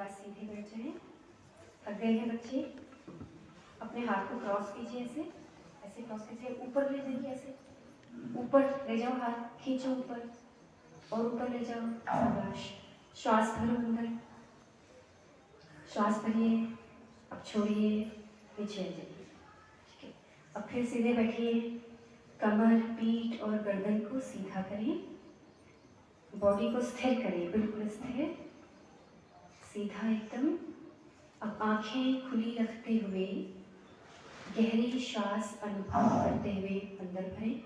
बाद सीधे बैठ जाएं। थक गए हैं बच्चे? अपने हाथ को क्रॉस कीजिए, ऐसे ऐसे क्रॉस कीजिए, ऊपर ले जाइए, ऐसे ऊपर ले जाओ, हाथ खींचो ऊपर और ऊपर ले जाओ। शाबाश। श्वास भरो अंदर, श्वास भरिए, अब छोड़िए, पीछे आ जाइए। ठीक है, अब फिर सीधे बैठिए, कमर, पीठ और गर्दन को सीधा करें, बॉडी को स्थिर करें, बिल्कुल स्थिर, सीधा एकदम। अब आंखें खुली रखते हुए गहरी श्वास अनुभव करते हुए अंदर भरें,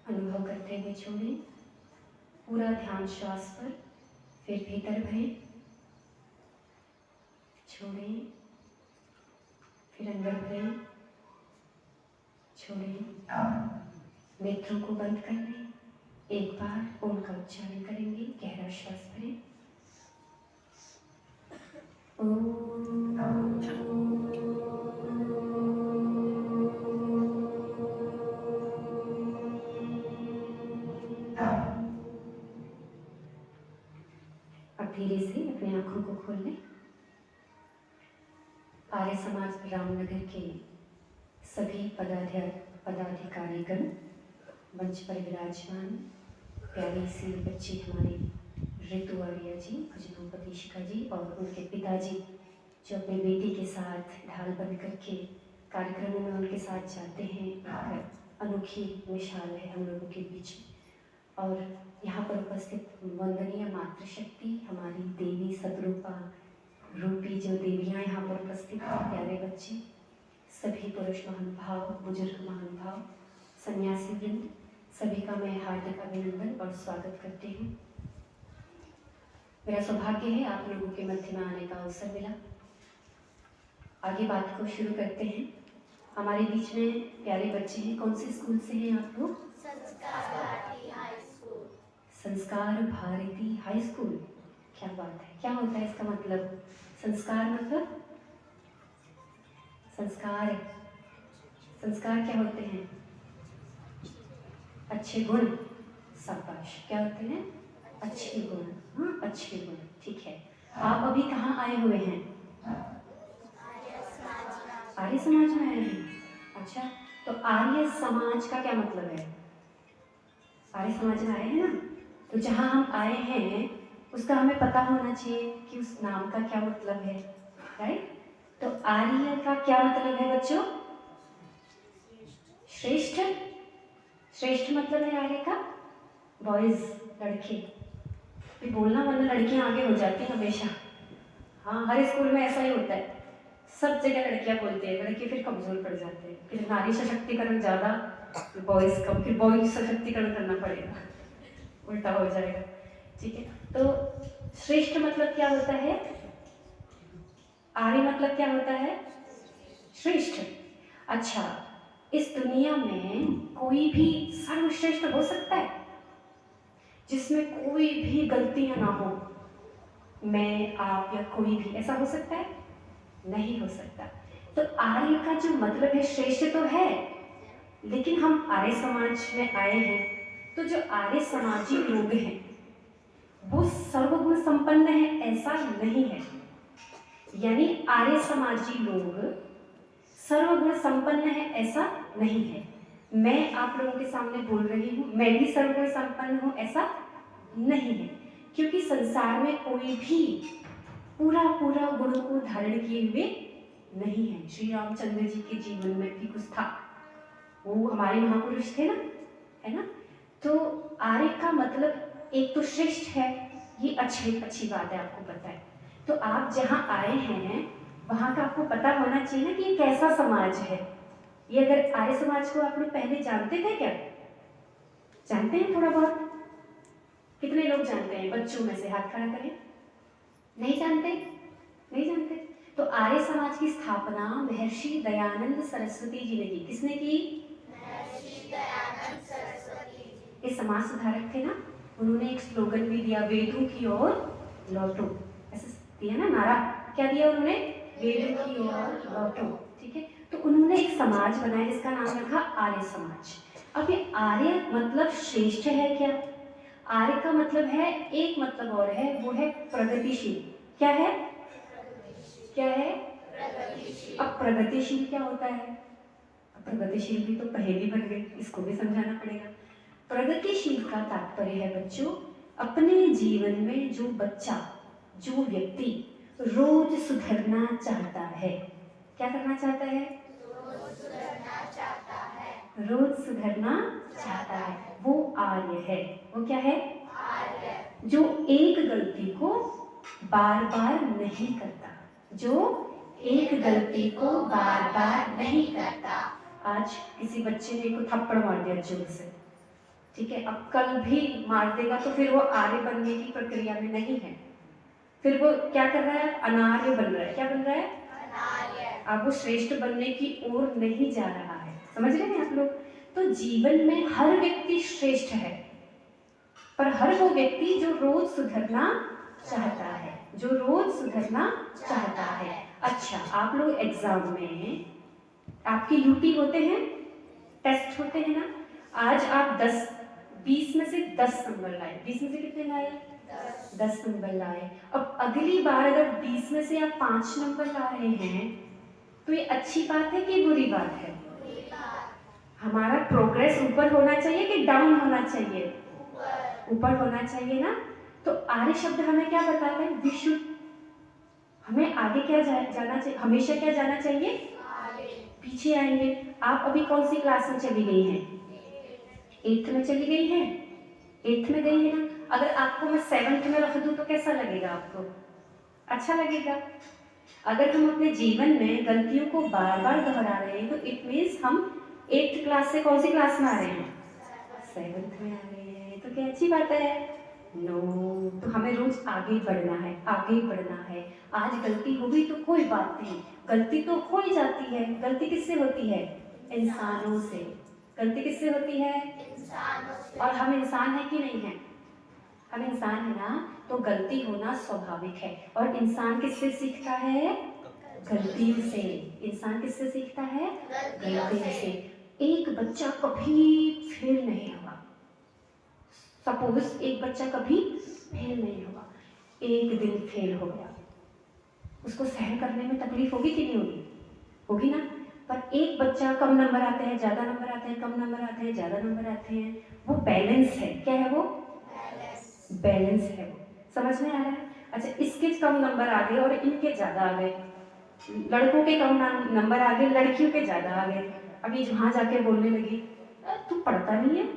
अनुभव करते हुए छोड़ें, पूरा ध्यान श्वास पर। फिर भीतर भरें, छोड़ें, फिर अंदर भरें, छोड़ें। नेत्रों को बंद कर लें, एक बार ओम का उच्चारण करेंगे, गहरा श्वास भरें। अब धीरे से अपनी आंखों को खोल लें। आर्य समाज रामनगर के सभी पदाधिकारीगण मंच पर विराजमान, प्यारी सी बच्ची हमारी ऋतु आर्या जी, भजनों प्रतीक्षिका जी और उनके पिताजी जो अपनी बेटी के साथ ढाल बंद करके कार्यक्रमों में उनके साथ जाते हैं, एक अनोखी मिसाल है हम लोगों के बीच। और यहाँ पर उपस्थित वंदनीय मातृशक्ति, हमारी देवी सतरूपा रूपी जो देवियाँ यहाँ पर उपस्थित हैं, प्यारे बच्चे, सभी पुरुष महानुभाव, बुजुर्ग महानुभाव, सन्यासी वृंद, सभी का मैं हार्दिक अभिनंदन और स्वागत करती हूँ। मेरा सौभाग्य है आप लोगों के मध्य में आने का अवसर मिला। आगे बात को शुरू करते हैं। हमारे बीच में प्यारे बच्चे हैं। कौन से स्कूल से हैं आप लोग? संस्कार भारती हाई स्कूल। संस्कार भारती हाई स्कूल, क्या बात है। क्या होता है इसका मतलब? संस्कार मतलब संस्कार, संस्कार क्या होते हैं? अच्छे गुण। शाबाश। क्या होते हैं? अच्छे गुण। हाँ, अच्छे गुण, ठीक है। आप अभी कहाँ आए हुए हैं? आर्य समाज में आए हैं। अच्छा, तो आर्य समाज का क्या मतलब है? आर्य समाज में आए हैं ना, तो जहाँ हम आए हैं उसका हमें पता होना चाहिए कि उस नाम का क्या मतलब है, राइट? तो आर्य का क्या मतलब है बच्चों? श्रेष्ठ। श्रेष्ठ मतलब है आर्य का बॉयज, लड़के। फिर बोलना, वरना लड़कियां आगे हो जाती हैं हमेशा। हाँ, हर स्कूल में ऐसा ही होता है, सब जगह लड़कियां बोलती हैं, लड़के फिर कमजोर पड़ जाते हैं। फिर नारी सशक्तिकरण ज़्यादा, बॉयज कम, फिर बॉयज सशक्तिकरण करना पड़ेगा, उल्टा हो जाएगा। ठीक है, तो श्रेष्ठ मतलब क्या होता है? आर्य मतलब क्या होता है? श्रेष्ठ। अच्छा, इस दुनिया में कोई भी सर्वश्रेष्ठ हो सकता है जिसमें कोई भी गलतियां ना हो? मैं, आप या कोई भी, ऐसा हो सकता है? नहीं हो सकता। तो आर्य का जो मतलब है, श्रेष्ठ तो है, लेकिन हम आर्य समाज में आए हैं, तो जो आर्य समाजी लोग हैं वो सर्वगुण संपन्न है, ऐसा नहीं है। यानी आर्य समाजी लोग सर्वगुण संपन्न है, ऐसा नहीं है। मैं आप लोगों के सामने बोल रही हूँ, मैं भी सर्वगुण संपन्न हूँ, ऐसा नहीं है। क्योंकि संसार में कोई भी पूरा पूरा गुण को धारण किए हुए नहीं है। श्री रामचंद्र जी के जीवन में भी कुछ था, वो हमारे महापुरुष थे ना, है ना? तो आर्य का मतलब एक तो श्रेष्ठ है, ये अच्छी बात है, आपको पता है। तो आप जहाँ आए हैं वहाँ का आपको पता होना चाहिए ना कि ये कैसा समाज है। ये अगर आर्य समाज को आप लोग पहले जानते थे क्या? जानते हैं थोड़ा बहुत? कितने लोग जानते हैं बच्चों में से? हाथ खड़ा करें। नहीं जानते? नहीं जानते? तो आर्य समाज की स्थापना महर्षि दयानंद सरस्वती जी ने की। किसने की? महर्षि दयानंद सरस्वती जी। ये समाज सुधारक थे ना, उन्होंने एक स्लोगन भी दिया, वेदों की ओर लौटो, ऐसा दिया ना नारा। क्या दिया उन्होंने? वेदों की ओर लौटो। ठीक है, तो उन्होंने एक समाज बनाया जिसका नाम रखा आर्य समाज। अब ये आर्य मतलब श्रेष्ठ है क्या? आर्य का मतलब है, एक मतलब और है, वो है प्रगतिशील। क्या है? क्या है? अब प्रगतिशील क्या होता है? प्रगतिशील भी तो पहेली बन गई, इसको भी समझाना पड़ेगा। प्रगतिशील का तात्पर्य है बच्चों, अपने जीवन में जो बच्चा, जो व्यक्ति रोज सुधरना चाहता है। क्या करना चाहता है? रोज सुधरना चाहता है। रोज सुधरना चाहता है, वो आर्य है। वो क्या है? आर्य। जो एक गलती को बार बार नहीं करता, जो एक गलती को बार बार नहीं करता। आज किसी बच्चे ने को थप्पड़ मार दिया जोर से, ठीक है, अब कल भी मार देगा तो फिर वो आर्य बनने की प्रक्रिया में नहीं है, फिर वो क्या कर रहा है? अनार्य बन रहा है। क्या बन रहा है? अनार्य। अब वो श्रेष्ठ बनने की ओर नहीं जा रहा है। समझ रहे हैं आप लोग? तो जीवन में हर व्यक्ति श्रेष्ठ है, पर हर वो व्यक्ति जो रोज सुधरना चाहता है, जो रोज सुधरना चाहता है। अच्छा, आप लोग एग्जाम में, आपके यूटी होते हैं, टेस्ट होते हैं ना, आज आप 20 में से 10 नंबर लाए। 20 में से कितने लाए? 10 नंबर लाए। अब अगली बार अगर 20 में से आप 5 नंबर ला रहे हैं तो ये अच्छी बात है कि बुरी बात है? हमारा प्रोग्रेस ऊपर होना चाहिए कि डाउन होना चाहिए? ऊपर होना चाहिए ना। तो आर्य शब्द हमें क्या बताता है? वी शुड, हमें आगे क्या जाना चाहिए, हमेशा क्या जाना चाहिए? पीछे आएंगे। आप अभी कौन सी क्लास में चली गई हैं? 8th में चली गई हैं? 8th में गई है ना। अगर आपको मैं 7th में रख दूं तो कैसा लगेगा आपको? अच्छा लगेगा। अगर हम अपने जीवन में गलतियों को बार बार दोहरा रहे हैं तो इट मीन्स हम 8th क्लास से कौन सी क्लास में आ रहे हैं? 7th में आ रहे हैं। तो क्या अच्छी बात है? नो। तो हमें रोज आगे बढ़ना है, आगे बढ़ना है। आज गलती हो गई तो कोई बात नहीं, गलती तो हो ही जाती है। गलती किससे होती है? इंसानों से। गलती किससे होती है? इंसानों से। और हम इंसान है कि नहीं है? हम इंसान है ना, तो गलती होना स्वाभाविक है। और इंसान किससे सीखता है? गलतियों से। इंसान किससे सीखता है? गलतियों से। एक बच्चा कभी फेल नहीं होगा। सपोज एक बच्चा कभी फेल नहीं होगा, एक दिन फेल हो गया, उसको सहन करने में तकलीफ होगी कि नहीं होगी? होगी ना। पर एक बच्चा कम नंबर आते हैं, ज्यादा नंबर आते हैं, कम नंबर आते हैं, ज्यादा नंबर आते हैं, वो बैलेंस है। क्या है वो? बैलेंस है वो। समझ में आ रहा है? अच्छा, इसके कम नंबर आ गए और इनके ज्यादा आ गए, लड़कों के कम नंबर आ गए, लड़कियों के ज्यादा आ गए। अभी वहां जाके बोलने लगी, तू पढ़ता नहीं है,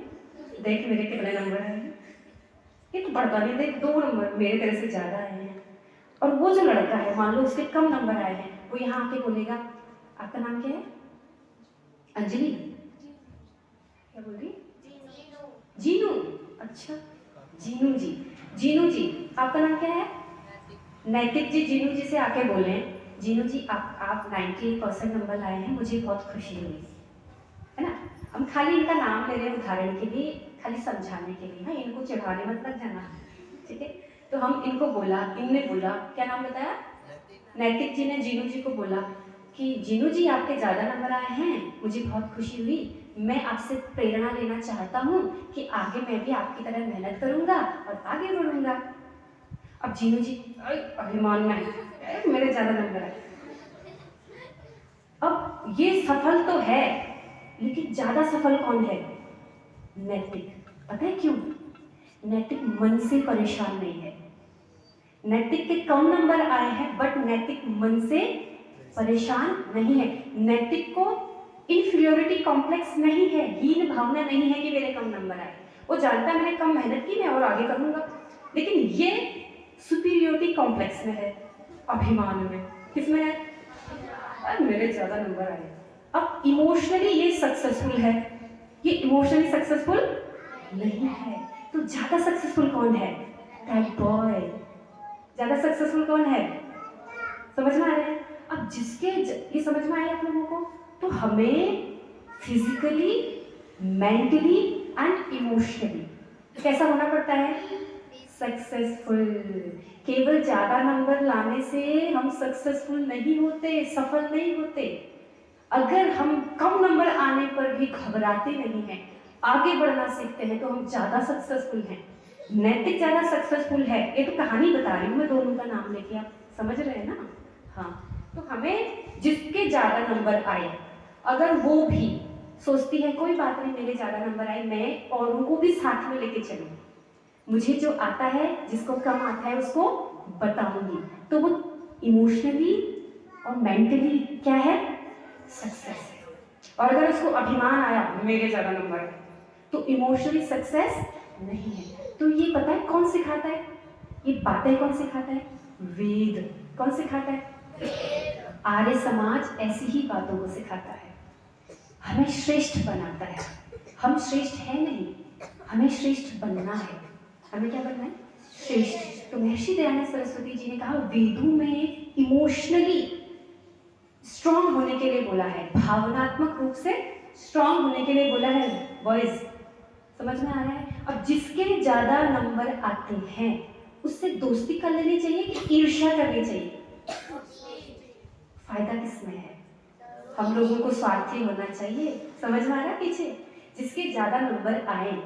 देख मेरे कितने नंबर आए हैं, ये तो पढ़ता नहीं, देख 2 नंबर मेरे तेरे से ज्यादा आए हैं। और वो जो लड़का है, मान लो उसके कम नंबर आए हैं, वो यहाँ आके बोलेगा, आपका नाम क्या है? अंजलि। क्या बोल रही? जीनू। अच्छा, जीनू जी। जीनू जी, आपका नाम क्या है? नैतिक जी। जीनू जी से आके बोले, जीनू जी आप 98% नंबर लाए हैं, मुझे बहुत खुशी हुई, है ना। हम खाली इनका नाम ले रहे हैं उदाहरण के लिए, खाली समझाने के लिए, हाँ, इनको चिढ़ाने मत लग जाना, ठीक है। तो हम इनको बोला, इनने बोला, क्या नाम बताया? नैतिक जी ने जीनू जी को बोला कि जीनू जी आपके ज़्यादा नंबर आए हैं, मुझे बहुत खुशी हुई, मैं आपसे प्रेरणा लेना चाहता हूँ कि आगे मैं भी आपकी तरह मेहनत करूँगा और आगे बढ़ूँगा। अब जीनू जी अभिमान में, मेरे ज़्यादा नंबर आए। अब ये सफल तो है, लेकिन ज्यादा सफल कौन है? नैतिक। पता है क्यों? नैतिक मन से परेशान नहीं है। नैतिक के कम नंबर आए हैं, बट नैतिक मन से परेशान नहीं है। नैतिक को इंफीरियोरिटी कॉम्प्लेक्स नहीं है, हीन भावना नहीं है कि मेरे कम नंबर आए। वो जानता है मैंने कम मेहनत की, मैं और आगे करूंगा। लेकिन ये सुपीरियोरिटी कॉम्प्लेक्स में है, अभिमान में। किसमें है? मेरे ज्यादा नंबर आए। अब इमोशनली ये सक्सेसफुल है, ये इमोशनली सक्सेसफुल नहीं है। तो ज्यादा सक्सेसफुल कौन है? That boy. ज्यादा सक्सेसफुल कौन है? समझ में आ रहा है? अब जिसके ये समझ में आया आप लोगों को, तो हमें फिजिकली, मेंटली एंड इमोशनली कैसा होना पड़ता है? सक्सेसफुल। केवल ज्यादा नंबर लाने से हम सक्सेसफुल नहीं होते, सफल नहीं होते। अगर हम कम नंबर आने पर भी घबराते नहीं हैं, आगे बढ़ना सीखते हैं, तो हम ज्यादा सक्सेसफुल हैं। नैतिक ज्यादा सक्सेसफुल है, ये तो कहानी बता रही हूँ मैं, दोनों का नाम लेके आप समझ रहे हैं ना। हाँ, तो हमें जिसके ज्यादा नंबर आए, अगर वो भी सोचती है कोई बात नहीं मेरे ज्यादा नंबर आए, मैं और उनको भी साथ में लेके चलूँ, मुझे जो आता है, जिसको कम आता है उसको बताऊंगी, तो वो इमोशनली और मेंटली क्या है, सक्सेस है। और अगर उसको अभिमान आया मेरे ज्यादा नंबर है, तो इमोशनली सक्सेस नहीं है। तो ये पता है कौन सिखाता है, ये बातें कौन सिखाता है, वेद। कौन सिखाता है, आर्य समाज ऐसी ही बातों को सिखाता है, हमें श्रेष्ठ बनाता है। हम श्रेष्ठ है नहीं, हमें श्रेष्ठ बनना है। हमें क्या बनना है, श्रेष्ठ। तो महर्षि दयानंद सरस्वती जी ने कहा वेदों में इमोशनली स्ट्रॉन्ग होने के लिए बोला है, भावनात्मक रूप से स्ट्रॉन्ग होने के लिए बोला है। बॉयज समझ में आ रहा है। अब जिसके ज्यादा नंबर आते हैं उससे दोस्ती कर लेनी चाहिए कि ईर्ष्या करनी चाहिए, फायदा किसमें है, हम लोगों को स्वार्थी होना चाहिए। समझ में आ रहा है पीछे, जिसके ज्यादा नंबर आए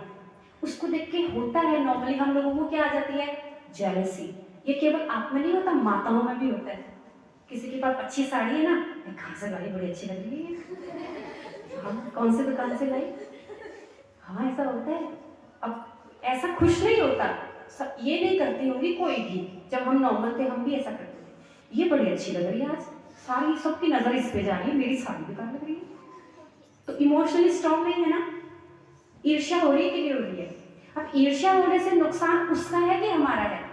उसको देख के होता है नॉर्मली हम लोगों को क्या आ जाती है, जेलसी। ये केवल आप में नहीं होता, माताओं में भी होता है। किसी के पास अच्छी साड़ी है ना, कहाँ से लाई, बड़ी अच्छी लग रही है, हाँ कौन से दुकान से लाई, हाँ ऐसा होता है। अब ऐसा खुश नहीं होता, ये नहीं करती होंगी कोई भी, जब हम नॉर्मल थे हम भी ऐसा करते थे, ये बड़ी अच्छी लग रही है आज साड़ी, सबकी नजर इस पे जा रही है, मेरी साड़ी बेकार लग रही है। तो इमोशनली स्ट्रॉन्ग नहीं है ना, ईर्ष्या हो रही है कि नहीं हो रही है। अब ईर्ष्या होने से नुकसान उसका है कि हमारा है,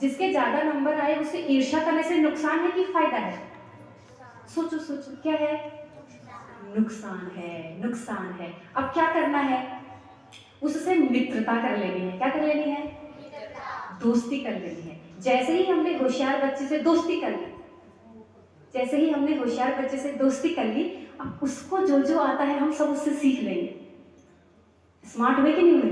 जिसके ज्यादा नंबर आए उससे ईर्ष्या करने से नुकसान है कि फायदा है, सोचो सोचो क्या है, नुकसान है, नुकसान है। अब क्या करना है, उससे मित्रता कर लेनी है। क्या कर लेनी है, दोस्ती कर लेनी है। जैसे ही हमने होशियार बच्चे से दोस्ती कर ली, जैसे ही हमने होशियार बच्चे से दोस्ती कर ली, अब उसको जो जो आता है हम सब उससे सीख लेंगे। स्मार्ट हुए कि नहीं हुए,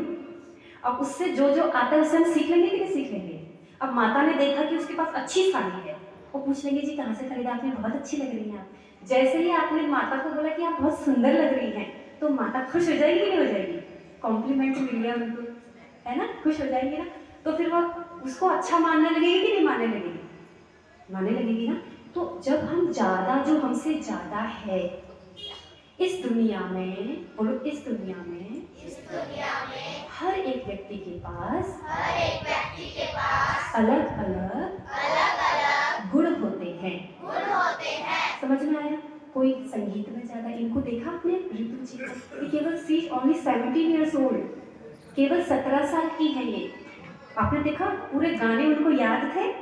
अब उससे जो जो आता है उससे हम सीख लेंगे कि नहीं सीख लेंगे। अब माता ने देखा कि उसके पास अच्छी साड़ी है, वो पूछ लेंगे जी कहाँ से खरीदा आपने, बहुत अच्छी लग रही है आप। जैसे ही आपने माता को बोला कि आप बहुत सुंदर लग रही हैं, तो माता खुश हो जाएगी कि नहीं हो जाएगी, कॉम्प्लीमेंट मिल गया उनको, है ना, खुश हो जाएगी ना। तो फिर वो उसको अच्छा मानने लगेगी कि नहीं मानने लगेगी, मानने लगेगी ना। तो जब हम ज्यादा, जो हमसे ज्यादा है इस दुनिया में, बोलो इस दुनिया में हर एक व्यक्ति के पास अलग अलग गुण होते हैं। समझ में आया। कोई संगीत में ज्यादा, इनको देखा आपने ऋतु जी को, केवल सी ओनली 17 ईयर्स ओल्ड, केवल 17 साल की है ये। आपने देखा पूरे गाने उनको याद थे,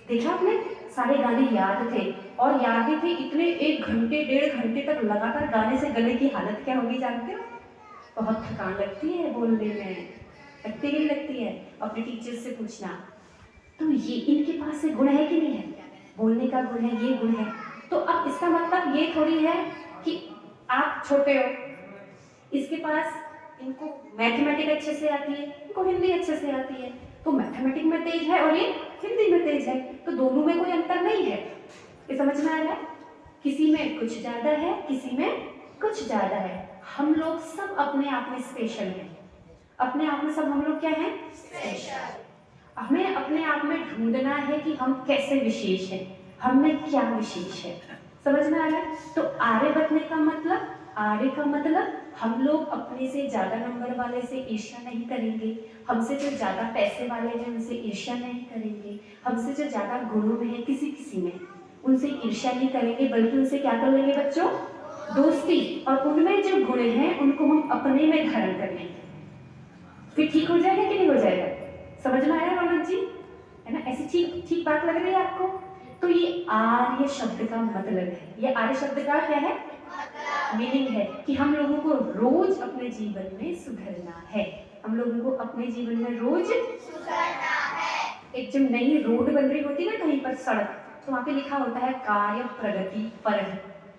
देखा आपने, सारे गाने याद थे। और याद थे इतने 1 घंटे 1.5 घंटे तक लगातार गाने से गले की हालत क्या होगी जानते हो, बहुत थकान लगती है बोलने में, लगती नहीं लगती है, अपने टीचर से पूछना। तो ये इनके पास से गुण है कि नहीं है, बोलने का गुण है, ये गुण है। तो अब इसका मतलब ये थोड़ी है कि आप छोटे हो, इसके पास, इनको मैथमेटिक्स अच्छे से आती है, इनको हिंदी अच्छे से आती है, तो मैथमेटिक्स में तेज है और ये हिंदी में तेज है, तो दोनों में कोई अंतर नहीं है। ये समझ में आ रहा है, किसी में कुछ ज्यादा है, किसी में कुछ ज्यादा है। हम लोग सब अपने आप में स्पेशल हैं, अपने आप में सब हम लोग क्या हैं, स्पेशल। हमें अपने आप में ढूंढना है कि हम कैसे विशेष हैं, हम में क्या विशेष है। समझ में आ रहा है। तो आर्य बनने का मतलब, आर्य का मतलब हम लोग अपने से ज्यादा नंबर वाले से ईर्ष्या नहीं करेंगे, हमसे जो ज्यादा पैसे वाले हैं उनसे ईर्ष्या नहीं करेंगे, हमसे जो ज्यादा गुणों में है किसी किसी में उनसे ईर्ष्या नहीं करेंगे, बल्कि उनसे क्या कर लेंगे बच्चों, दोस्ती। और उनमें जो गुण हैं उनको हम अपने में धारण कर लेंगे, फिर ठीक हो जाएगा कि नहीं हो जाएगा। समझ में आया रौनक जी, है ना, ऐसी ठीक ठीक बात लग रही है आपको। तो ये आर्य शब्द का मतलब है, ये आर्य शब्द का क्या है, मीनिंग है कि हम लोगों को रोज अपने जीवन में सुधरना है, हम लोगों को अपने जीवन में रोज सुधरना है। एक जब नई रोड बन रही होती है ना कहीं पर सड़क, तो वहाँ पे लिखा होता है कार्य प्रगति पर,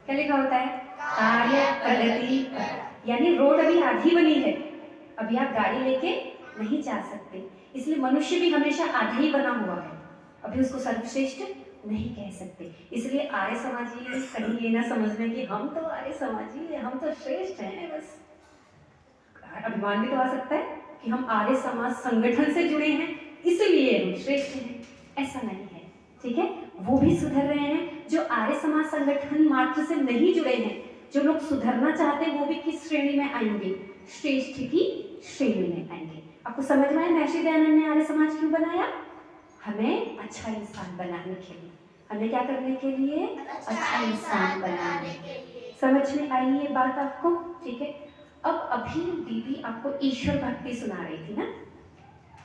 क्या लिखा होता है, कार्य प्रगति पर, यानी रोड अभी आधी बनी है, अभी आप गाड़ी लेके नहीं जा सकते, इसलिए मनुष्य भी हमेशा आधा ही बना हुआ है, अभी उसको सर्वश्रेष्ठ नहीं कह सकते। इसलिए आर्य समाजी कहीं ये ना समझना कि हम तो आर्य समाजी हैं, हम तो श्रेष्ठ हैं, बस अभिमान भी तो आ सकता है, कि हम आर्य समाज संगठन से जुड़े हैं इसलिए हम श्रेष्ठ हैं, ऐसा नहीं है। ठीक है, वो भी सुधर रहे हैं जो आर्य समाज संगठन मात्र से नहीं जुड़े हैं। जो लोग सुधरना चाहते हैं वो भी किस श्रेणी में आएंगे? श्रेष्ठ की श्रेणी में आएंगे। आपको समझ में आया महर्षि दयानंद ने आर्य समाज क्यों बनाया? हमें अच्छा इंसान बनाने के लिए। हमें क्या करने के लिए? अच्छा इंसान बनाने के लिए। समझ में आई ये बात आपको? ठीक है, अब अभी दीदी आपको ईश्वर भक्ति सुना रही थी ना।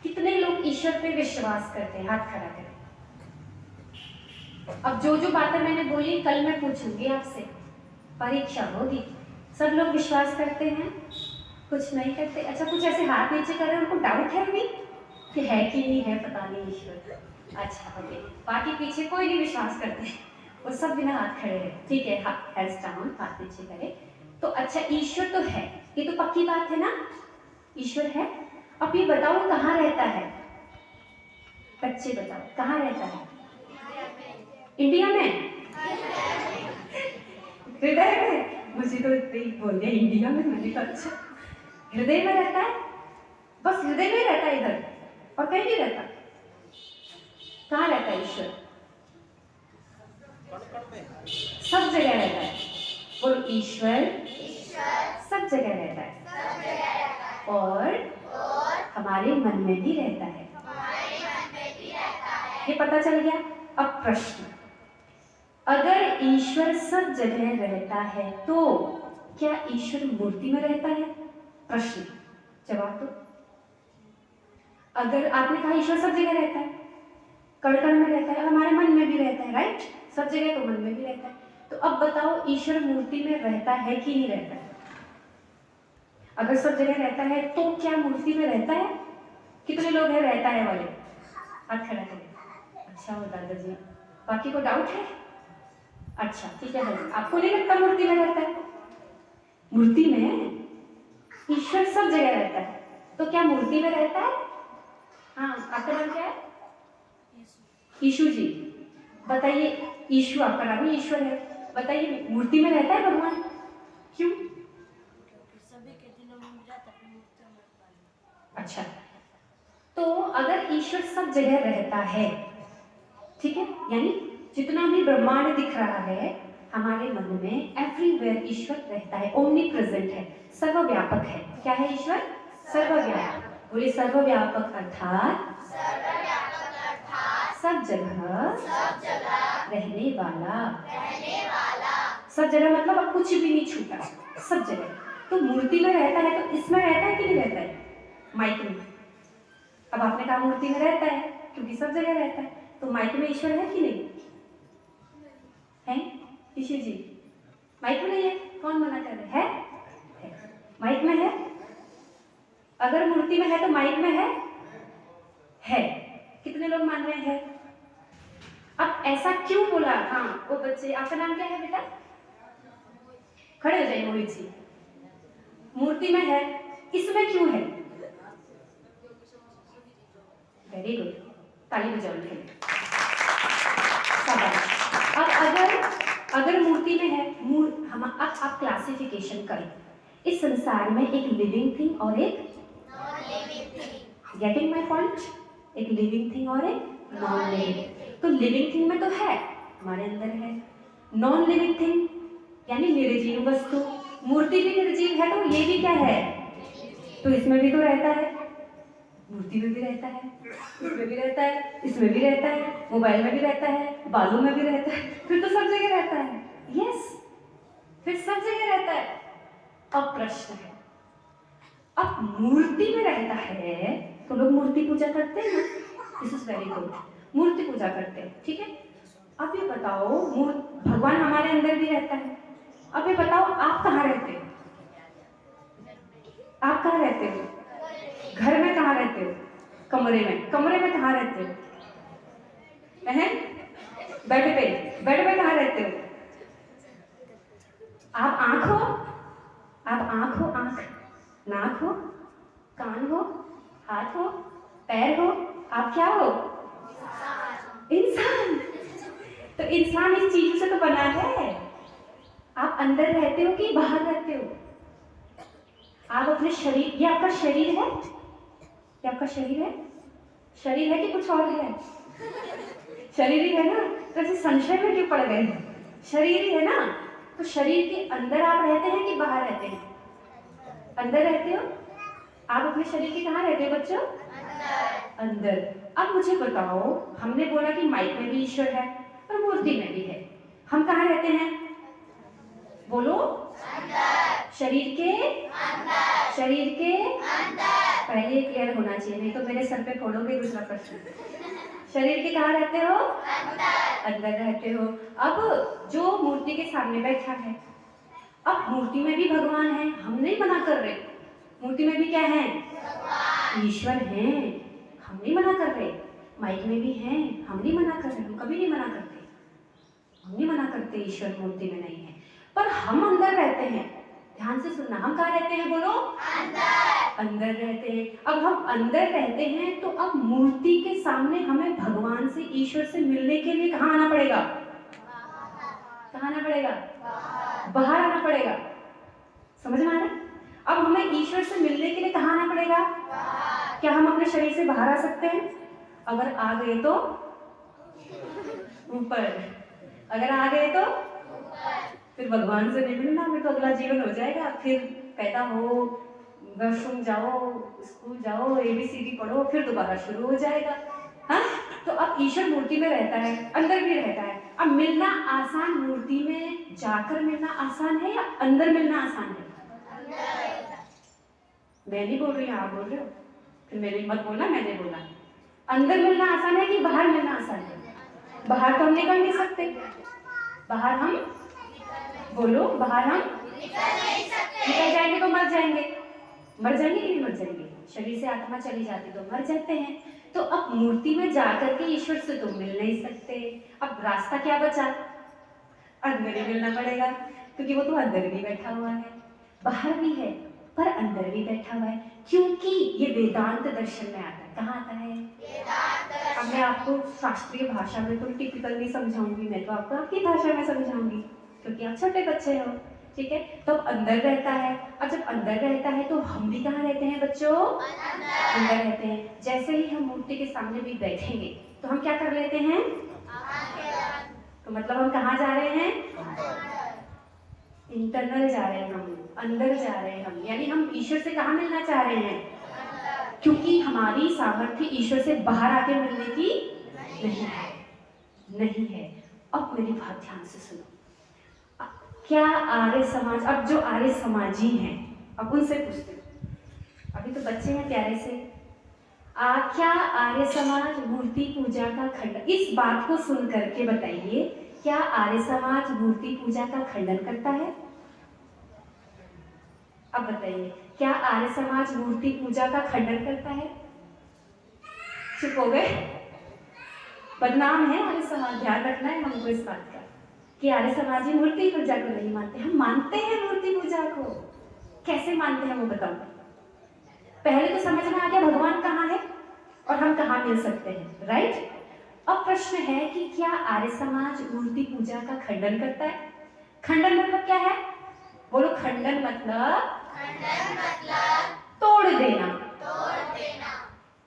कितने लोग ईश्वर पे विश्वास करते हैं? हाथ खड़ा करें। अब जो जो बातें मैंने बोली कल मैं पूछूंगी आपसे, परीक्षा होगी। सब लोग विश्वास करते हैं? कुछ नहीं करते? अच्छा, कुछ ऐसे हाथ नीचे कर रहे हैं, उनको डाउट है भी कि है कि नहीं है, पता नहीं ईश्वर। अच्छा ओके, बाकी पीछे कोई नहीं विश्वास करते, वो सब बिना हाथ खड़े हैं। ठीक है, हेड्स डाउन, हाथ नीचे करें। तो अच्छा, ईश्वर तो है, ये तो पक्की बात है ना, ईश्वर है। अब ये बताओ कहाँ रहता है? बच्चे बताओ कहाँ रहता है? इंडिया में? हृदय में? मुझे तो बोल दिया इंडिया में, मैंने कहा अच्छा हृदय में रहता है। बस हृदय में रहता है इधर, और कहीं नहीं रहता। कहाँ रहता है ईश्वर? सब जगह रहता है। बोलो, ईश्वर सब जगह रहता है और हमारे मन में भी रहता है। ये पता चल गया। अब प्रश्न, अगर ईश्वर सब जगह रहता है तो क्या ईश्वर मूर्ति में रहता है? प्रश्न, जवाब दो। अगर आपने कहा ईश्वर सब जगह रहता है, कण कण में रहता है, हमारे मन में भी रहता है, राइट? सब जगह तो मन में भी रहता है। तो अब बताओ ईश्वर मूर्ति में रहता है कि नहीं रहता है? अगर सब जगह रहता है तो क्या मूर्ति में रहता है? कितने लोग हैं रहता है वाले? हाथ खड़ा करें। अच्छा हो दादाजी, बाकी को डाउट है? अच्छा ठीक है, आपको नहीं लगता मूर्ति में रहता है? मूर्ति में ईश्वर सब जगह रहता है, तो क्या मूर्ति में रहता है? हाँ, आपका नाम क्या है? ईशु जी, बताइए। ईशु आपका नाम है, ईश्वर है। बताइए, मूर्ति में रहता है भगवान? क्यों? अच्छा, तो अगर ईश्वर सब जगह रहता है, ठीक है, यानी जितना भी ब्रह्मांड दिख रहा है हमारे मन में, एवरीवेयर ईश्वर रहता है, ओमनी प्रेजेंट है, सर्वव्यापक है। क्या है ईश्वर? सर्वव्यापक। बोले सर्वव्यापक अर्थात सब जगह रहने वाला। सब जगह मतलब अब कुछ भी नहीं छूटा, सब जगह। तो मूर्ति में रहता है तो इसमें रहता है कि नहीं रहता है? माइक में। अब आपने कहा मूर्ति में रहता है क्योंकि सब जगह रहता है, तो माइक में ईश्वर है कि नहीं है? ईश्वर जी माइक में नहीं है, कौन मना कर रहे हैं? है। माइक में है। अगर मूर्ति में है तो माइक में है? है। कितने लोग मान रहे हैं? अब ऐसा क्यों बोला? हाँ, वो बच्चे, आपका नाम क्या है बेटा? खड़े हो जाइए मोहित जी। मूर्ति में है, इसमें क्यों है? वेरी गुड, ताली बजाओ उनके लिए। अब अगर मूर्ति में है, हम अब आप क्लासिफिकेशन करें। इस संसार में एक लिविंग थिंग और एक non living thing. Getting my point? एक लिविंग थिंग और एक नॉन लिविंग। तो लिविंग थिंग में तो है, हमारे अंदर है। नॉन लिविंग थिंग यानी निर्जीव वस्तु। मूर्ति भी निर्जीव है, तो ये भी क्या है? तो इसमें भी तो रहता है, मूर्ति में भी रहता है, इसमें भी रहता है, इसमें भी रहता है, मोबाइल में भी रहता है, बालों में भी रहता है, फिर तो सब जगह रहता है। यस, फिर सब जगह रहता है। अब प्रश्न है, अब मूर्ति में रहता है तो लोग मूर्ति पूजा करते हैं ना? दिस इज वेरी गुड, मूर्ति पूजा करते हैं, ठीक है। अब ये बताओ, भगवान हमारे अंदर भी रहता है। अब ये बताओ, आप कहाँ रहते हो? आप कहाँ रहते हो? घर में कहाँ रहते हो? कमरे में। कमरे में कहाँ रहते हो? बेड पे। बेड पे कहाँ रहते हो? आप आँख हो? आप आँख हो? आँख, नाक हो, कान हो, हाथ हो, पैर हो, आप क्या हो? इंसान। तो इंसान इस चीजों से तो बना है। आप अंदर रहते हो कि बाहर रहते हो? आप अपने शरीर, ये आपका शरीर है, ये आपका शरीर है? शरीर है कि कुछ और है? शरीर ही है ना, तो ऐसे संशय में क्यों पड़ गए? शरीर ही है ना। तो शरीर के अंदर आप रहते हैं कि बाहर रहते हैं? अंदर रहते हो। आप अपने शरीर के कहाँ रहते हो बच्चों? अंदर। अब मुझे बताओ, हमने बोला कि माइक में भी ईश्वर है और मूर्ति में भी है, हम कहाँ रहते हैं? बोलो। शरीर के अंदर। शरीर के अंदर। पहले क्लियर होना चाहिए, नहीं तो मेरे सर पे खोलोगे दूसरा प्रश्न। शरीर के कहाँ रहते हो? अंदर। अंदर रहते हो। अब जो मूर्ति के सामने बैठा है, अब मूर्ति में भी भगवान है, हम नहीं मना कर रहे। मूर्ति में भी क्या है? ईश्वर हैं, हम नहीं मना कर रहे। माइक में भी हैं, हम नहीं मना कर रहे, हम कभी नहीं मना करते। हम नहीं मना करते ईश्वर मूर्ति में नहीं है, पर हम अंदर रहते हैं। ध्यान से सुनना, हम कहाँ रहते हैं? बोलो। अंदर। अंदर रहते हैं। अब हम अंदर रहते हैं तो अब मूर्ति के सामने हमें भगवान से, ईश्वर से मिलने के लिए कहाँ आना पड़ेगा? कहाँ आना पड़ेगा? बाहर आना पड़ेगा। समझ में आ रहा है? अब हमें ईश्वर से मिलने के लिए कहाँ आना पड़ेगा? क्या हम अपने शरीर से बाहर आ सकते हैं? अगर आ गए तो ऊपर, अगर आ गए तो फिर भगवान से नहीं मिलना, फिर तो अगला जीवन हो जाएगा। फिर पैदा हो, वॉशरूम जाओ, स्कूल जाओ, ABCD पढ़ो, फिर दोबारा शुरू हो जाएगा। हाँ, तो अब ईश्वर मूर्ति में रहता है, अंदर भी रहता है। अब मिलना आसान, मूर्ति में जाकर मिलना आसान है या अंदर मिलना आसान है? मैं नहीं बोल रही, आप बोल रहे हो, फिर मेरी मत बोलना, मैंने बोला। अंदर मिलना आसान है कि बाहर मिलना आसान है? बाहर तो हम निकल नहीं सकते। बाहर हम, बोलो, बाहर हम निकल जाएंगे तो मर जाएंगे। मर जाएंगे कि नहीं मर जाएंगे? शरीर से आत्मा चली जाती तो मर जाते हैं। तो अब मूर्ति में जाकर के ईश्वर से तो मिल नहीं सकते। अब रास्ता क्या बचा? अंदर ही मिलना पड़ेगा, क्योंकि वो तो अंदर भी बैठा हुआ है, बाहर भी है पर अंदर भी बैठा हुआ है। क्योंकि ये वेदांत दर्शन में आता है। कहाँ आता है? अब मैं आपको शास्त्रीय भाषा में तो टिपिकल नहीं समझाऊंगी, मैं तो आपको आपकी भाषा में समझाऊंगी, क्योंकि आप छोटे बच्चे हो। ठीक है, तो अंदर रहता है। अब जब अंदर रहता है तो हम भी कहाँ रहते हैं बच्चों? अंदर रहते हैं। जैसे ही हम मूर्ति के सामने भी बैठेंगे तो हम क्या कर लेते हैं? तो मतलब हम कहाँ जा रहे हैं? इंटरनल जा रहे हैं, हम अंदर जा रहे हैं। हम यानी हम ईश्वर से कहाँ मिलना चाह रहे हैं? क्योंकि हमारी सामर्थ्य ईश्वर से बाहर आके मिलने की नहीं है, नहीं है। अब मेरी बात ध्यान से सुनो। क्या आर्य समाज, अब जो आर्य समाजी हैं, अब उनसे पूछते हैं, अभी तो बच्चे हैं प्यारे से, क्या आर्य समाज मूर्ति पूजा का खंडन, इस बात को सुन करके बताइए, क्या आर्य समाज मूर्ति पूजा का खंडन करता है? अब बताइए, क्या आर्य समाज मूर्ति पूजा का खंडन करता है? चुप हो गए? बदनाम है आर्य समाज, ध्यान रखना है हमको इस बात का कि आर्य समाजी मूर्ति पूजा को नहीं मानते। हम मानते हैं मूर्ति पूजा को। कैसे मानते हैं वो बताओ। पहले तो समझ में आ गया भगवान कहाँ है और हम कहाँ मिल सकते हैं, राइट? अब प्रश्न है कि क्या आर्य समाज मूर्ति पूजा का खंडन करता है? खंडन मतलब क्या है? बोलो। खंडन मतलब तोड़ देना।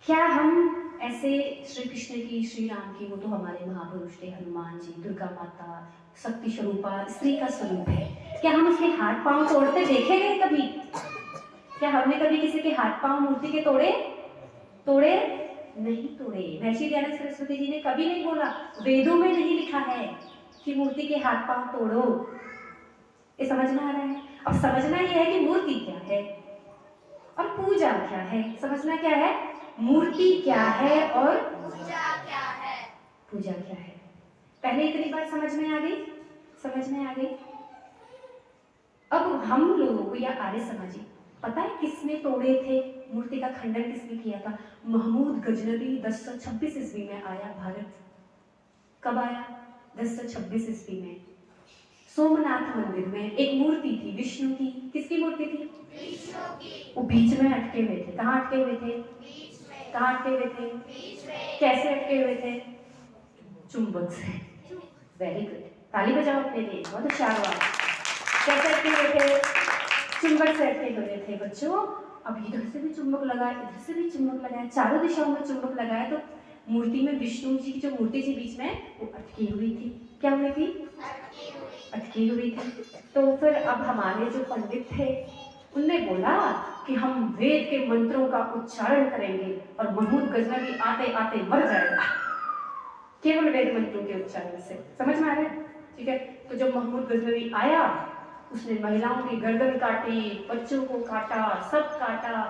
क्या हम ऐसे श्री कृष्ण की, श्री राम की, वो तो हमारे महापुरुष थे, हनुमान जी, दुर्गा माता, शक्ति स्वरूपा, स्त्री का स्वरूप है, क्या हम उसके हाथ पांव तोड़ते देखे गए कभी? क्या हमने कभी किसी के हाथ पांव मूर्ति के तोड़े? नहीं तोड़े। महर्षि दयानंद सरस्वती जी ने कभी नहीं बोला, वेदों में नहीं लिखा है कि मूर्ति के हाथ पांव तोड़ो। ये समझ में आ रहा है? अब समझना यह है कि मूर्ति क्या है और पूजा क्या है। समझना क्या है? मूर्ति क्या है और पूजा क्या है। पहले इतनी बात समझ में आ गई? समझ में आ गई। अब हम लोगों को या आर्य समाजी, पता है किसने तोड़े थे? मूर्ति का खंडन किसने किया था? महमूद गजनवी 1026 ईस्वी में आया भारत। कब आया? 1026 ईस्वी में। सोमनाथ मंदिर में एक मूर्ति थी विष्णु की। किसकी मूर्ति थी? विष्णु की। वो बीच में अटके हुए थे। कहाँ अटके हुए थे? बीच में। कहाँ अटके हुए थे? बीच में। कैसे अटके हुए थे? चुंबक से। वेरी गुड, ताली बजाओ अपने लिए, बहुत अच्छा हुआ। कैसे अटके हुए थे? चुंबक से अटके हुए थे बच्चों। अब इधर से भी चुंबक लगाए, इधर से भी चुंबक लगाए, चारों दिशाओं में चुंबक लगाए, तो मूर्ति में विष्णु जी की जो मूर्ति थी बीच में वो अटकी हुई थी। क्या हुई थी? अटकी हुई थी। तो फिर अब हमारे जो पंडित थे उनने बोला कि हम वेद के मंत्रों का उच्चारण करेंगे और महमूद गजनवी आते आते मर जाएगा केवल वेद मंत्रों के उच्चारण से। समझ में आ रहा है? ठीक है। तो जब महमूद गजनवी आया उसने महिलाओं की गर्दन काटी, बच्चों को काटा, सब काटा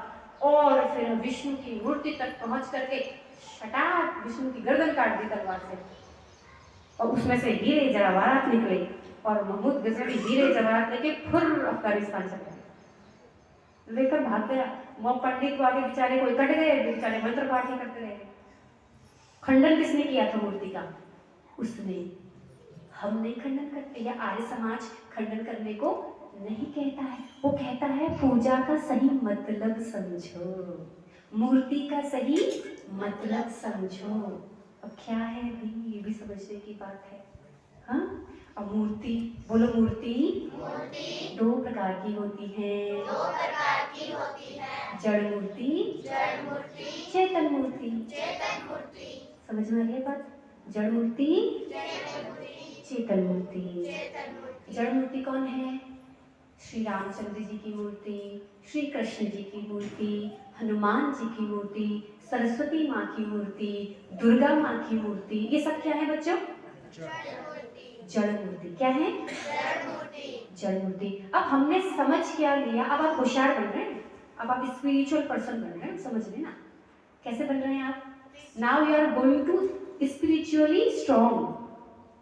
और फिर विष्णु की मूर्ति तक पहुंच करके शटाक विष्णु की गर्दन काट दी तलवार से और उसमें से हीरे जवाहरात निकले और महमूद गजनवी हीरे जवाहरात लेके फुर अफगानिस्तान चले गए, लेकर भाग गया। वो पंडित वाले बेचारे कोई कट गए, बेचारे मंत्र पाठ ही करते रहे। खंडन किसने किया था मूर्ति का? उसने। हम नहीं खंडन करते, या आर्य समाज खंडन करने को नहीं कहता है। वो कहता है पूजा का सही मतलब समझो, मूर्ति का सही मतलब समझो। अब क्या है भी, ये भी समझने की बात है। हाँ, अब मूर्ति बोलो। मूर्ति दो प्रकार की होती है। जड़ मूर्ति, चेतन मूर्ति। समझ में आ रही है बात? जड़ मूर्ति, चेतन मूर्ति। जड़ मूर्ति कौन है? श्री रामचंद्र जी की मूर्ति, श्री कृष्ण जी की मूर्ति, हनुमान जी की मूर्ति, सरस्वती माँ की मूर्ति, दुर्गा माँ की मूर्ति, ये सब क्या है बच्चों? जड़ मूर्ति। क्या है? जड़ मूर्ति। अब हमने समझ क्या लिया? अब आप होशियार बन रहे हैं, अब आप स्पिरिचुअल पर्सन बन रहे हैं। समझ लेना कैसे बन रहे हैं आप। Now you are going to spiritually strong.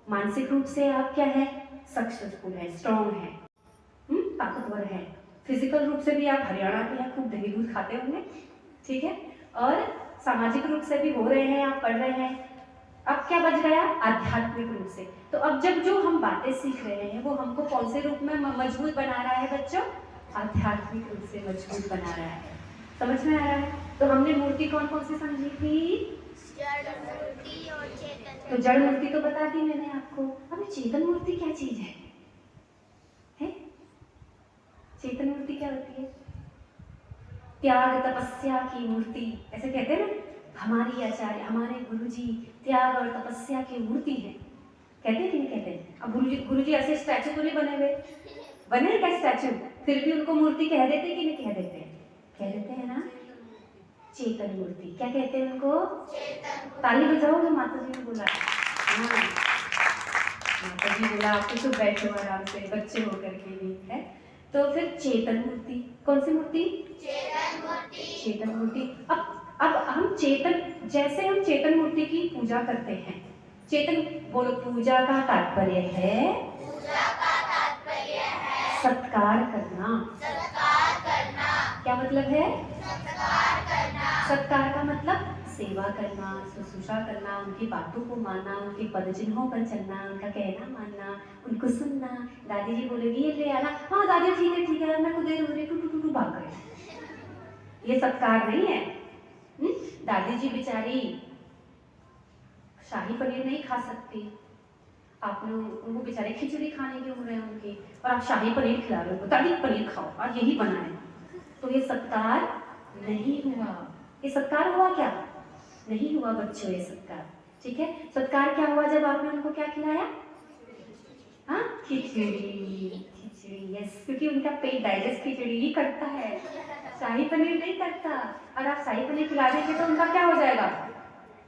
मानसिक रूप से आप क्या है? सक्सेसफुल है, स्ट्रॉन्ग है, ताकतवर है। फिजिकल रूप से भी आप हरियाणा के हैं, खूब दही दूध खाते होंगे, ठीक है। और सामाजिक रूप से भी हो रहे हैं, आप पढ़ रहे हैं। अब क्या बच गया? आध्यात्मिक रूप से। तो अब जब जो हम बातें सीख रहे हैं वो हमको कौन से रूप में मजबूत बना रहा है बच्चों? आध्यात्मिक रूप से मजबूत बना रहा है। समझ में आ रहा है? तो हमने मूर्ति कौन कौन सी समझी थी? तो जड़ मूर्ति तो बता दी मैंने आपको। अब चेतन मूर्ति क्या चीज है? चेतन मूर्ति क्या होती है? त्याग तपस्या की मूर्ति, ऐसे कहते हैं ना। हमारी आचार्य, हमारे गुरुजी त्याग और तपस्या की मूर्ति है, कहते हैं कि नहीं कहते हैं? अब गुरुजी ऐसे स्टैचू तो नहीं बने हुए, बने क्या स्टैचू, फिर भी उनको मूर्ति कह देते कि नहीं कह देते? कह देते हैं ना, चेतन मूर्ति। क्या कहते हैं उनको? ताली बजाओ जो माता जी ने बोला। हाँ, माता जी बोला आपको तो बैठो आराम से, बच्चे होकर के भी है। तो फिर चेतन मूर्ति, कौन सी मूर्ति? चेतन मूर्ति। अब हम चेतन, जैसे हम चेतन मूर्ति की पूजा करते हैं, चेतन बोलो, पूजा का तात्पर्य है सत्कार करना। क्या मतलब है? सत्कार का मतलब सेवा करना, शुश्रूषा करना, उनकी बातों को मानना, उनके पदचिन्हों पर चलना, उनका कहना मानना, उनको सुनना। दादी जी बोलेगी ये ले आना, हाँ दादी ठीक है मैं खुद देर हो रही, टू भाग गए। ये सत्कार नहीं है। दादी जी बेचारी शाही पनीर नहीं खा सकती, आपने उनको बेचारे खिचड़ी खाने की उम्र है उनकी, और आप शाही पनीर खिला रहे हो, दादी पनीर खाओ आज यही बना है। तो ये सत्कार नहीं हुआ। ये सत्कार हुआ क्या? नहीं हुआ बच्चों ये सत्कार। ठीक है, सत्कार क्या हुआ जब आपने उनको क्या खिलाया? हाँ, खिचड़ी। यस, क्योंकि उनका पेट डाइजेस्ट खिचड़ी ही करता है, शाही पनीर नहीं करता। और आप शाही पनीर खिला देंगे तो उनका क्या हो जाएगा?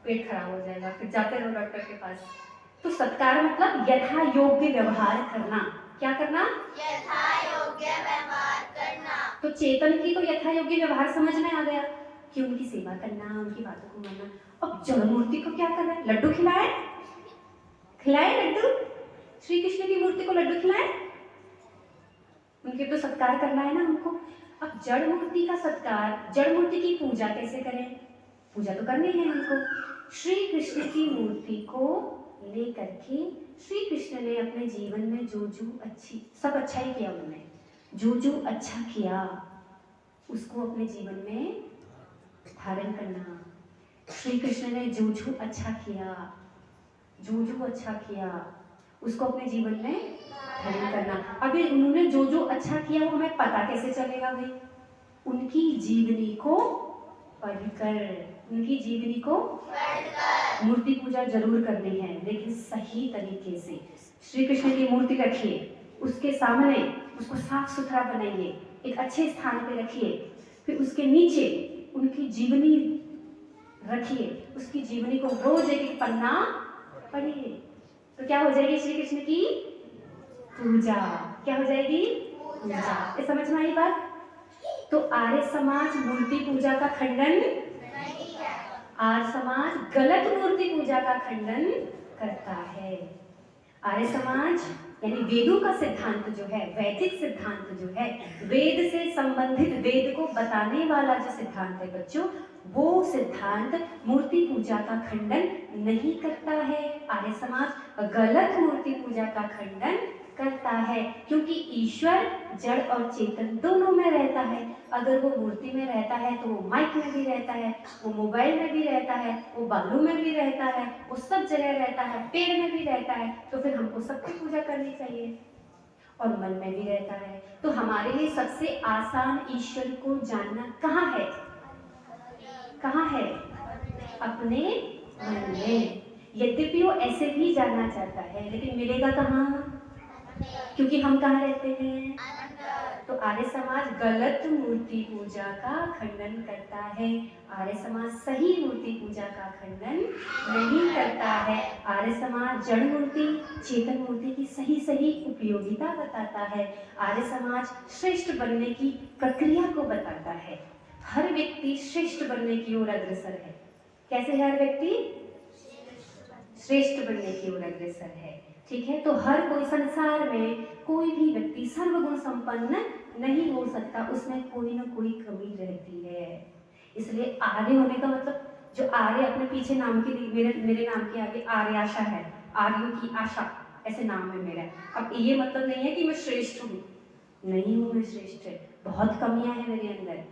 पेट खराब हो जाएगा, फिर जाते रहो डॉक्टर के पास। तो सत्कार मतलब यथा योग्य व्यवहार करना। क्या करना? यथा योग्य व्यवहार करना। तो चेतन की तो यथा योग्य व्यवहार समझ में आ गया कि उनकी सेवा करना, उनकी बातों को मानना। अब जड़ मूर्ति को क्या करना है? लड्डू खिलाए? लड्डू? श्री कृष्ण की मूर्ति को लड्डू खिलाए? उनके तो सत्कार करना है ना हमको। अब जड़ मूर्ति का सत्कार, जड़ मूर्ति की पूजा कैसे करें? पूजा तो करनी है हमको। श्री कृष्ण की मूर्ति को लेकर के श्री कृष्ण ने अपने जीवन में जो अच्छी, सब अच्छा ही किया उन्होंने, जो अच्छा किया उसको अपने जीवन में धारण करना। श्री कृष्ण ने जो अच्छा किया, जो अच्छा किया उसको अपने जीवन में धारण करना। अभी उन्होंने जो अच्छा किया वो हमें पता कैसे चलेगा भाई? उनकी जीवनी को पढ़कर, उनकी जीवनी को मूर्ति पूजा जरूर करनी है, लेकिन सही तरीके से। श्री कृष्ण की मूर्ति रखिए, उसके सामने उसको साफ सुथरा बनाइए, एक अच्छे स्थान पे रखिए, फिर उसके नीचे उनकी जीवनी रखिए, उसकी जीवनी को रोज एक पन्ना पढ़िए, तो क्या हो जाएगी श्री कृष्ण की पूजा। क्या हो जाएगी? पूजा। ये समझ में आई बात? तो आर्य समाज मूर्ति पूजा का खंडन, आर्य समाज गलत मूर्ति पूजा का खंडन करता है। आर्य समाज यानी वेदों का सिद्धांत जो है, वैदिक सिद्धांत जो है, वेद से संबंधित, वेद को बताने वाला जो सिद्धांत है बच्चों, वो सिद्धांत मूर्ति पूजा का खंडन नहीं करता है। आर्य समाज गलत मूर्ति पूजा का खंडन करता है, क्योंकि ईश्वर जड़ और चेतन दोनों में रहता है। अगर वो मूर्ति में रहता है तो वो माइक में भी रहता है, वो मोबाइल में भी रहता है, वो बालू में भी रहता है, वो सब जगह रहता है, पेड़ में भी रहता है, तो फिर हमको सबकी पूजा करनी चाहिए, और मन में भी रहता है। तो हमारे लिए सबसे आसान ईश्वर को जानना कहाँ है? कहाँ है? अपने मन में। यद्यपि वो ऐसे भी जानना चाहता है, लेकिन मिलेगा कहाँ? क्योंकि हम कहाँ रहते हैं? तो आर्य समाज गलत मूर्ति पूजा का खंडन करता है, आर्य समाज सही मूर्ति पूजा का खंडन नहीं करता है। आर्य समाज जड़ मूर्ति, चेतन मूर्ति की सही सही उपयोगिता बताता है। आर्य समाज श्रेष्ठ बनने की प्रक्रिया को बताता है। हर व्यक्ति श्रेष्ठ बनने की ओर अग्रसर है। कैसे है हर व्यक्ति? श्रेष्ठ बनने की ओर अग्रसर है। ठीक है, तो हर कोई संसार में कोई भी व्यक्ति सर्वगुण संपन्न नहीं हो सकता, उसमें कोई ना कोई कमी रहती है। इसलिए आर्य होने का मतलब, जो आर्य अपने पीछे नाम के लिए, मेरे नाम के आगे आर्याशा है, आर्यों की आशा, ऐसे नाम है मेरा। अब ये मतलब नहीं है कि मैं श्रेष्ठ हूँ, नहीं हूँ मैं श्रेष्ठ, बहुत कमियां हैं मेरे अंदर,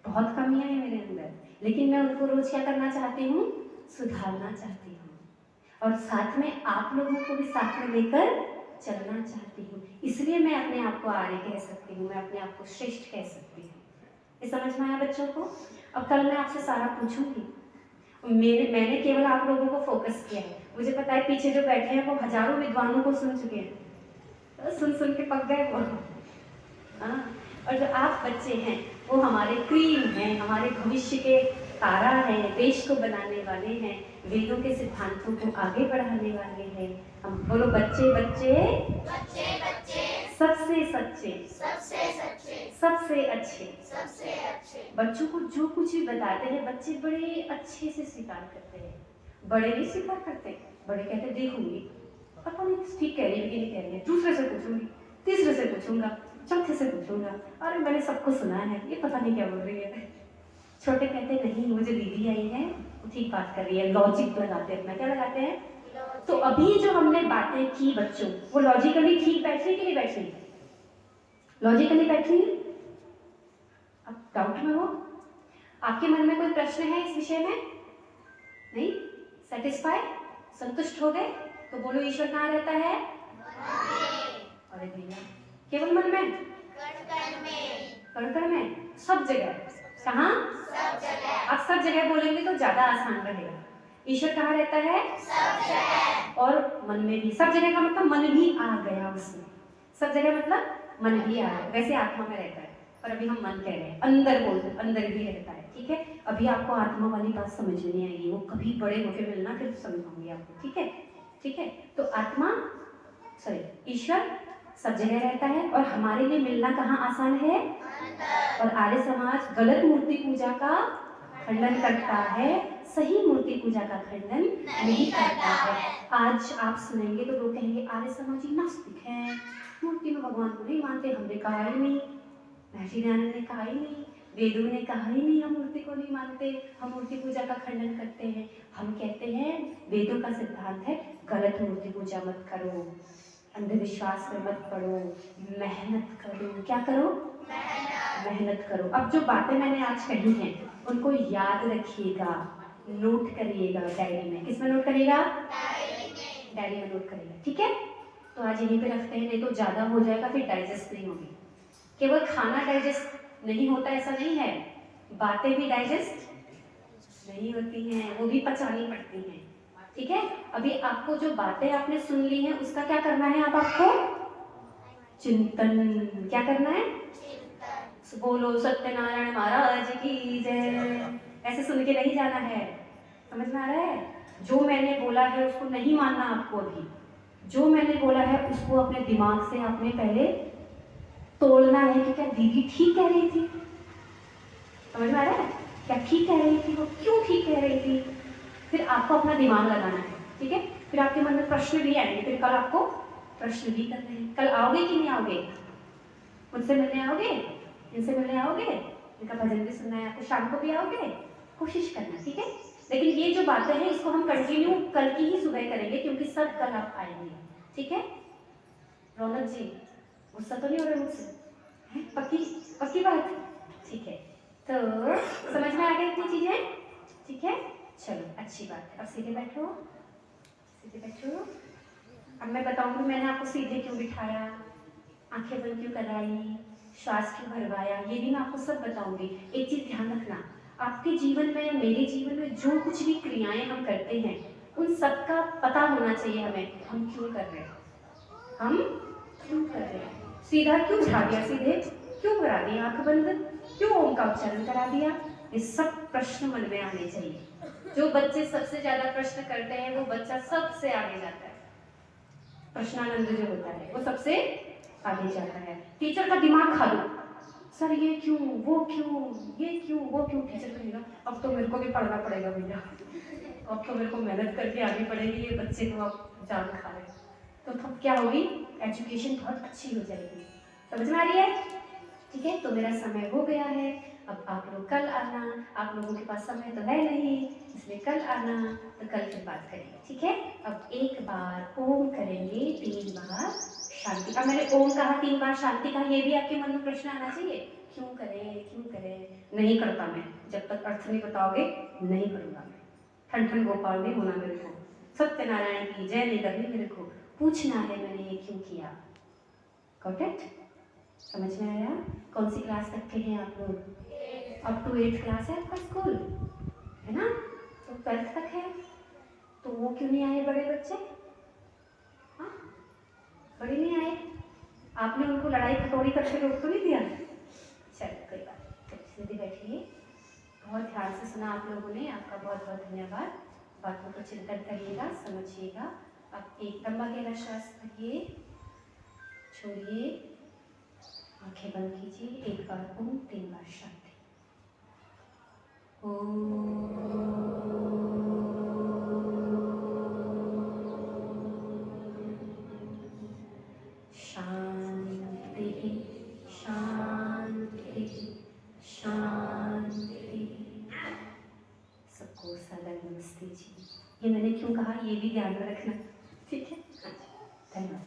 बहुत कमियां हैं मेरे अंदर, लेकिन मैं उनको रोज क्या करना चाहती हूँ? सुधारना चाहती हूँ, और साथ में आप लोगों को भी साथ में लेकर चलना चाहती हूँ। इसलिए मैं अपने आप को आर्य कह सकती हूँ, मैं अपने आप को श्रेष्ठ कह सकती हूँ। ये समझ में आया बच्चों को? अब कल मैं आपसे सारा पूछूंगी, मैंने केवल आप लोगों को फोकस किया है। मुझे पता है पीछे जो बैठे हैं वो हजारों विद्वानों को सुन चुके हैं, तो सुन सुन के पक गए वो। हाँ, और जो आप बच्चे हैं वो हमारे क्रीम हैं, हमारे भविष्य के तारा हैं, देश को बनाने वाले हैं, वेदों के सिद्धांतों को आगे बढ़ाने वाले हैं। हम बोलो बच्चे बच्चे, बच्चे बच्चे, सबसे सच्चे, सबसे सच्चे, सबसे अच्छे। सबसे अच्छे। बच्चों को जो कुछ भी बताते हैं बच्चे बड़े अच्छे से स्वीकार करते हैं। बड़े नहीं स्वीकार करते, बड़े कहते हैं देखूंगी, पता नहीं ठीक कह रही है कि नहीं कह रही है, दूसरे से पूछूंगी, तीसरे से पूछूंगा, चौथे से पूछूंगा, अरे मैंने सबको सुना है, ये पता नहीं क्या बोल रही है। छोटे कहते नहीं, मुझे दीदी आई है, वो ठीक बात कर रही है, लॉजिक लगाते हैं अपना। क्या लगाते हैं? तो अभी जो हमने बातें की बच्चों, वो लॉजिकली ठीक बैठ रही कि नहीं बैठ रही? लॉजिकली बैठ रही है? अब डाउट में हो? आपके मन में कोई प्रश्न है इस विषय में? नहीं? सेटिस्फाई, संतुष्ट हो गए? तो बोलो ईश्वर कहाँ रहता है? अरे भैया, केवल मन में? कण में, सब जगह। कहाँ? सब जगह। आप सब जगह बोलेंगे तो ज्यादा आसान रहेगा। ईश्वर कहाँ रहता है? सब जगह। और मन में भी। सब जगह का मतलब मन भी आ गया उसमें। सब जगह मतलब मन भी आ गया। वैसे आत्मा में रहता है, पर अभी हम मन कह रहे हैं, अंदर बोलते, अंदर भी रहता है। ठीक है, अभी आपको आत्मा वाली बात समझ में नहीं आएगी, वो कभी बड़े होके मिलना फिर समझाऊंगी आपको। ठीक है, ठीक है। तो आत्मा, सॉरी, ईश्वर सब जगह रहता है, और हमारे लिए मिलना कहाँ आसान है? और आर्य समाज गलत मूर्ति पूजा का खंडन करता है, सही मूर्ति पूजा का खंडन नहीं करता है। आज आप सुनेंगे तो लोग कहेंगे आर्य समाजी नास्तिक हैं, मूर्ति में भगवान को नहीं मानते। हमने कहा ही नहीं, महर्षि दयानंद ने कहा ही नहीं, वेदों ने कहा ही नहीं हम मूर्ति को नहीं मानते, हम मूर्ति पूजा का खंडन करते हैं। हम कहते हैं वेदों का सिद्धांत है गलत मूर्ति पूजा मत करो, अंधविश्वास में मत पड़ो, मेहनत करो। क्या करो? मेहनत करो। अब जो बातें मैंने आज कही हैं उनको याद रखिएगा, नोट करिएगा डायरी में। किसमें नोट करिएगा? डायरी में नोट करिएगा। ठीक है, तो आज यहीं पे रखते हैं, नहीं तो ज़्यादा हो जाएगा, फिर डाइजेस्ट नहीं होगी। केवल खाना डाइजेस्ट नहीं होता ऐसा नहीं है, बातें भी डाइजेस्ट नहीं होती हैं, वो भी पचानी पड़ती हैं। ठीक है, अभी आपको जो बातें आपने सुन ली हैं उसका क्या करना है, अब आपको चिंतन। क्या करना है? बोलो सत्यनारायण महाराज की जय। ऐसे सुन के नहीं जाना है, समझ में आ रहा है? जो मैंने बोला है उसको नहीं मानना आपको। अभी जो मैंने बोला है उसको अपने दिमाग से आपने पहले तोड़ना है कि क्या दीदी ठीक कह रही थी। समझ में आ रहा है? क्या ठीक कह रही थी, वो क्यों ठीक कह रही थी। फिर आपको अपना दिमाग लगाना है। ठीक है, फिर आपके मन में प्रश्न भी आएंगे, फिर कल आपको प्रश्न भी करने हैं। कल आओगे कि नहीं आओगे? मुझसे मिलने आओगे? इनसे मिलने आओगे? इनका भजन भी सुनना है आपको, शाम को भी आओगे? कोशिश करना। ठीक है, लेकिन ये जो बातें हैं इसको हम कंटिन्यू कल की ही सुबह करेंगे, क्योंकि सब कल आप आएंगे। ठीक है रौनक जी, गुस्सा तो नहीं हो रहा मुझसे? पक्की पक्की बात? ठीक है, तो समझ में आ गई इतनी चीजें? ठीक है, चलो अच्छी बात है। अब सीधे बैठो, सीधे बैठो। अब मैं बताऊंगी मैंने आपको सीधे क्यों बिठाया, आंखें बंद क्यों कराई, श्वास क्यों भरवाया, ये भी मैं आपको सब बताऊंगी। एक चीज ध्यान रखना, आपके जीवन में या मेरे जीवन में जो कुछ भी क्रियाएं हम करते हैं उन सब का पता होना चाहिए हमें, हम क्यों कर रहे हैं, हम क्यों कर रहे हैं। सीधा क्यों बिठा दिया, सीधे क्यों करा दिया, आंख बंद क्यों ओम का उच्चारण करा दिया, ये सब प्रश्न मन में आने चाहिए। जो बच्चे सबसे ज्यादा प्रश्न करते हैं वो बच्चा सबसे आगे जाता है। प्रश्नानंद जो होता है वो सबसे आगे जाता है। टीचर का दिमाग खा लो, सर ये क्यों, वो क्यों, ये क्यों, वो क्यों। टीचर कहेगा अब तो मेरे को भी पढ़ना पड़ेगा भैया, अब तो मेरे को मेहनत करके आगे पढ़ेगी, ये बच्चे को अब जान खा रहे। तो तब क्या होगी, एजुकेशन बहुत अच्छी हो जाएगी। समझ में आ रही है? ठीक है, तो मेरा समय हो गया है, अब आप लोग कल आना। आप लोगों के पास समय तो है नहीं, इसलिए कल आना, तो कल फिर बात करेंगे। ठीक है, अब एक बार ओम करेंगे, 3 बार शांति। अब मैंने ओम कहा, 3 बार शांति कहा, ये भी आपके मन में प्रश्न आना चाहिए, क्यों करें, क्यों करें। नहीं करता मैं, जब तक अर्थ नहीं बताओगे नहीं करूँगा मैं। ठन ठन गोपाल नहीं होना मेरे को, सत्यनारायण की जय नहीं करनी मेरे को, पूछना है मैंने ये क्यों किया। Got it? समझ में आया? कौन सी क्लास तक के हैं आप लोग? अप टू 8th क्लास है आपका स्कूल, है ना? तो 12th तक है, तो वो क्यों नहीं आए बड़े बच्चे? हाँ, बड़े नहीं आए, आपने उनको लड़ाई खटोड़ी करके रोक तो नहीं दिया? चलो कोई बात नहीं, सीधे बैठिए। बहुत ध्यान से सुना आप लोगों ने, आपका बहुत बहुत धन्यवाद। बातों को चिंतन करिएगा, समझिएगा। अब एकदम गहरा श्वास भरिए, छोड़िए, आंखें बंद कीजिए, एक बार ओम, 3 बार शांति। शांति शांति शांति। सबको सादर नमस्ते जी। ये मैंने क्यों कहा ये भी ध्यान में रखना। ठीक है, हाँ जी, धन्यवाद।